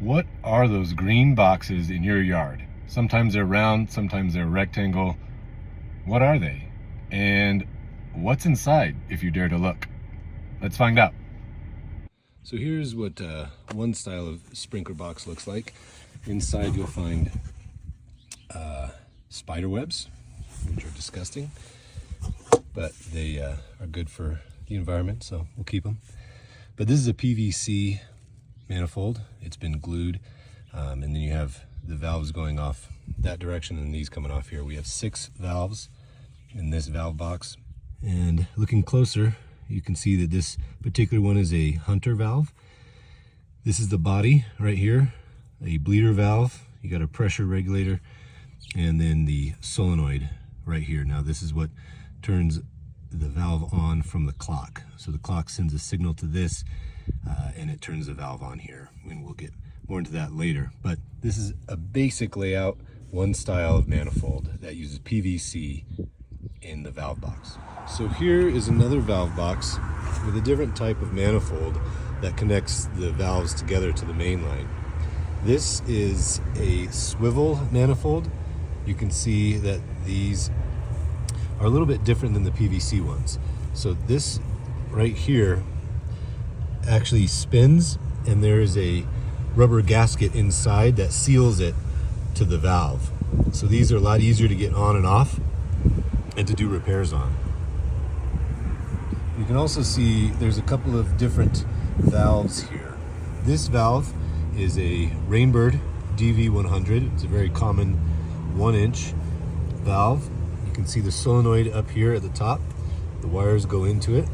What are those green boxes in your yard? Sometimes they're round, sometimes they're rectangle. What are they? And what's inside, if you dare to look? Let's find out. So here's what one style of sprinkler box looks like. Inside you'll find spider webs, which are disgusting, but they are good for the environment, so we'll keep them. But this is a PVC manifold. It's been glued, and then you have the valves going off that direction and these coming off here. We have 6 valves in this valve box, and looking closer you can see that this particular one is a hunter valve. This is the body right here, a bleeder valve. You got a pressure regulator, and then the solenoid right here. Now this is what turns the valve on from the clock. So the clock sends a signal to this, and it turns the valve on here, and we'll get more into that later. But this is a basic layout, one style of manifold that uses PVC in the valve box. So here is another valve box with a different type of manifold that connects the valves together to the main line. This is a swivel manifold. You can see that these are a little bit different than the PVC ones. So this right here actually spins, and there is a rubber gasket inside that seals it to the valve. So these are a lot easier to get on and off and to do repairs on. You can also see there's a couple of different valves here. This valve is a Rainbird DV100. It's a very common 1-inch valve. You can see the solenoid up here at the top. The wires go into it.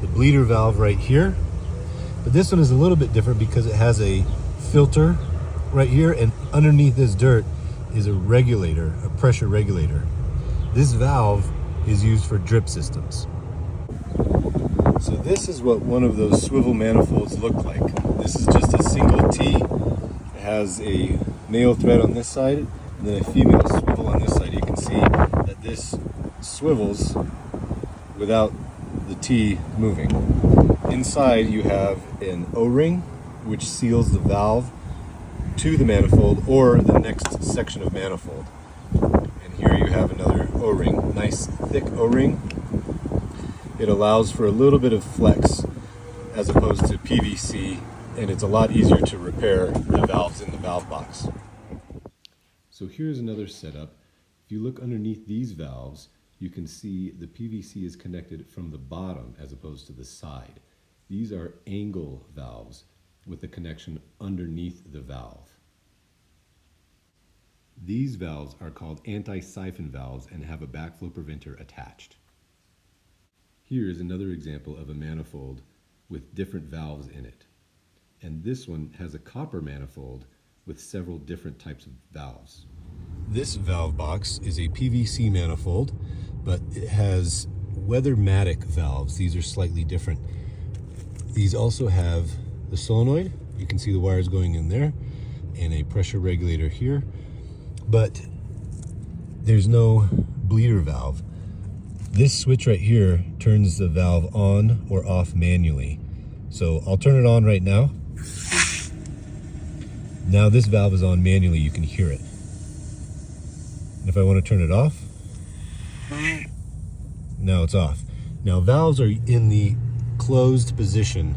The bleeder valve right here. But this one is a little bit different because it has a filter right here, and underneath this dirt is a regulator, a pressure regulator. This valve is used for drip systems. So this is what one of those swivel manifolds look like. This is just a single T. It has a male thread on this side and then a female swivel on this side. You can see that this swivels without the T moving. Inside you have an O-ring which seals the valve to the manifold or the next section of manifold. And here you have another O-ring, nice thick O-ring. It allows for a little bit of flex as opposed to PVC, and it's a lot easier to repair the valves in the valve box. So here's another setup. If you look underneath these valves, you can see the PVC is connected from the bottom as opposed to the side. These are angle valves with the connection underneath the valve. These valves are called anti-siphon valves and have a backflow preventer attached. Here is another example of a manifold with different valves in it. And this one has a copper manifold with several different types of valves. This valve box is a PVC manifold, but it has Weathermatic valves. These are slightly different. These also have the solenoid. You can see the wires going in there, and a pressure regulator here. But there's no bleeder valve. This switch right here turns the valve on or off manually. So I'll turn it on right now. Now this valve is on manually, you can hear it. And if I want to turn it off, now it's off. Now valves are in the closed position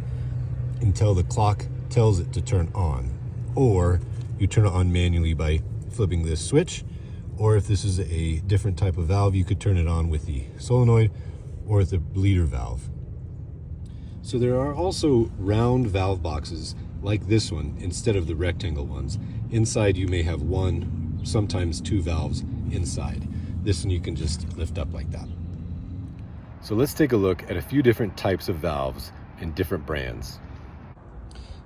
until the clock tells it to turn on. Or you turn it on manually by flipping this switch. Or if this is a different type of valve, you could turn it on with the solenoid or the bleeder valve. So there are also round valve boxes like this one instead of the rectangle ones. Inside you may have 1, sometimes 2 valves inside. This one you can just lift up like that. So let's take a look at a few different types of valves in different brands.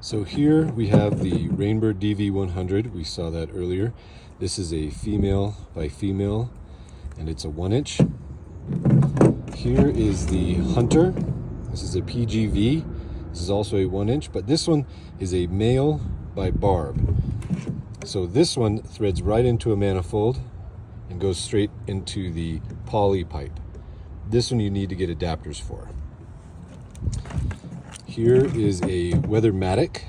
So here we have the Rainbird DV100. We saw that earlier. This is a female by female, and it's a 1-inch. Here is the Hunter. This is a PGV. This is also a 1-inch, but this one is a male by barb. So this one threads right into a manifold and goes straight into the poly pipe. This one you need to get adapters for. Here is a Weathermatic,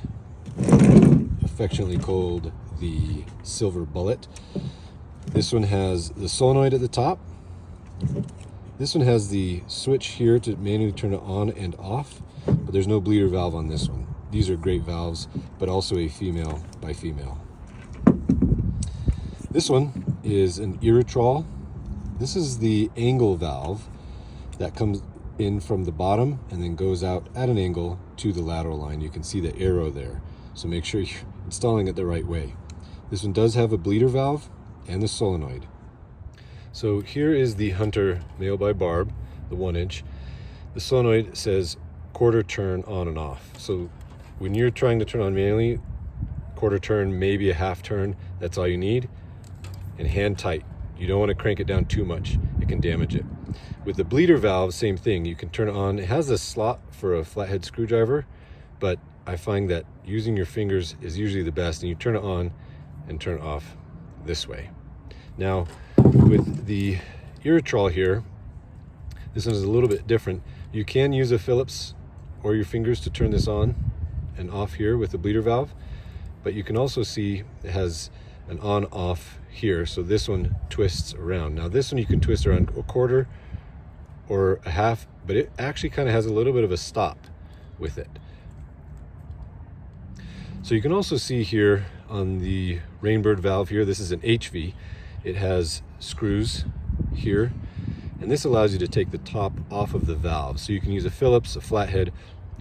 a affectionately called the silver bullet. This one has the solenoid at the top. This one has the switch here to manually turn it on and off, but there's no bleeder valve on this one. These are great valves, but also a female by female. This one is an Irritrol. This is the angle valve that comes in from the bottom and then goes out at an angle to the lateral line. You can see the arrow there, so make sure you're installing it the right way. This one does have a bleeder valve and the solenoid. So here is the Hunter male by Barb, the 1-inch. The solenoid says quarter turn on and off. So when you're trying to turn on manually, quarter turn, maybe a half turn, that's all you need. And hand tight. You don't want to crank it down too much, it can damage it. With the bleeder valve, same thing. You can turn it on. It has a slot for a flathead screwdriver, but I find that using your fingers is usually the best, and you turn it on and turn it off this way. Now, with the Irritrol here, this one is a little bit different. You can use a Phillips or your fingers to turn this on and off here with the bleeder valve, but you can also see it has an on-off here, so this one twists around. Now this one you can twist around a quarter or a half, but it actually kind of has a little bit of a stop with it. So you can also see here on the Rainbird valve here, this is an HV. It has screws here, and this allows you to take the top off of the valve. So you can use a Phillips, a flathead,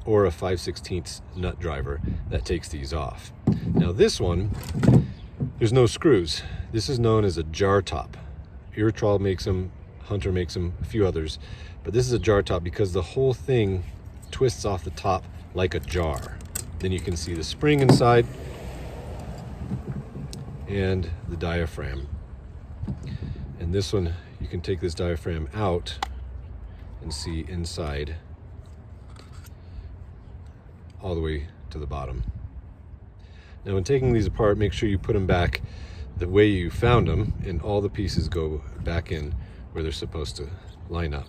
or a 5/16 nut driver that takes these off. Now this one, there's no screws. This is known as a jar top. Irritrol makes them, Hunter makes them, a few others, but this is a jar top because the whole thing twists off the top like a jar. Then you can see the spring inside and the diaphragm. And this one, you can take this diaphragm out and see inside all the way to the bottom. Now when taking these apart, make sure you put them back the way you found them, and all the pieces go back in where they're supposed to line up.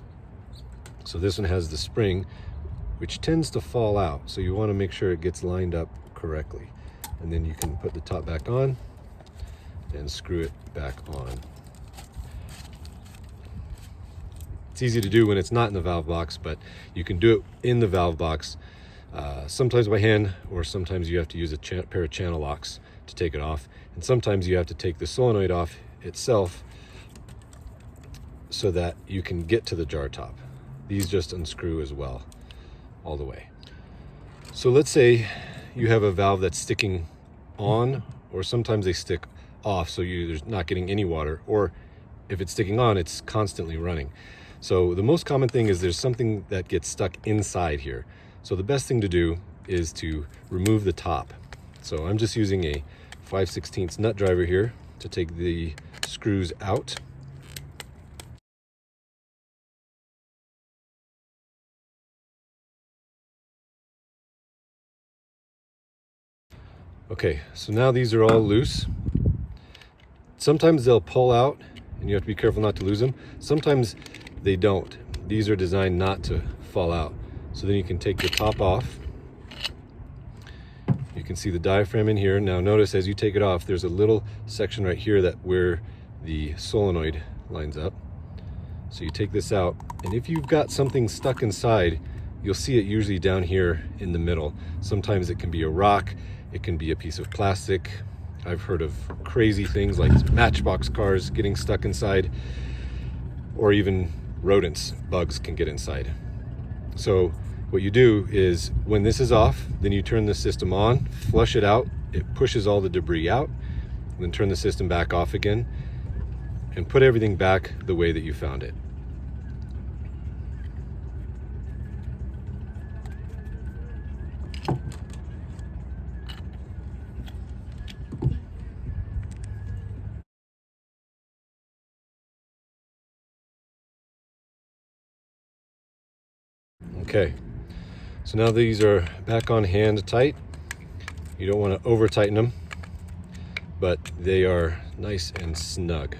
So this one has the spring, which tends to fall out, so you want to make sure it gets lined up correctly. And then you can put the top back on and screw it back on. It's easy to do when it's not in the valve box, but you can do it in the valve box, sometimes by hand, or sometimes you have to use a pair of channel locks to take it off. And sometimes you have to take the solenoid off itself so that you can get to the jar top. These just unscrew as well, all the way. So let's say you have a valve that's sticking on, or sometimes they stick off, so you're not getting any water, or if it's sticking on, it's constantly running. So the most common thing is there's something that gets stuck inside here. So the best thing to do is to remove the top. So I'm just using a 5/16 nut driver here to take the screws out. Okay, so now these are all loose. Sometimes they'll pull out and you have to be careful not to lose them. Sometimes they don't. These are designed not to fall out. So then you can take the top off. You can see the diaphragm in here. Now notice as you take it off, there's a little section right here that where the solenoid lines up. So you take this out, and if you've got something stuck inside, you'll see it usually down here in the middle. Sometimes it can be a rock, it can be a piece of plastic. I've heard of crazy things like matchbox cars getting stuck inside, or even rodents, bugs can get inside. So what you do is when this is off, then you turn the system on, flush it out, it pushes all the debris out, then turn the system back off again and put everything back the way that you found it. Okay, so now these are back on hand tight. You don't want to over tighten them, but they are nice and snug.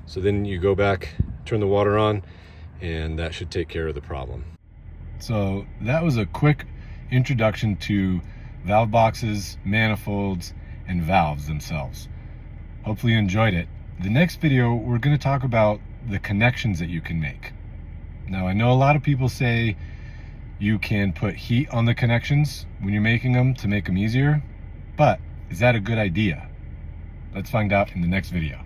So then you go back, turn the water on, and that should take care of the problem. So that was a quick introduction to valve boxes, manifolds, and valves themselves. Hopefully you enjoyed it. The next video, we're going to talk about the connections that you can make. Now, I know a lot of people say you can put heat on the connections when you're making them to make them easier, but is that a good idea? Let's find out in the next video.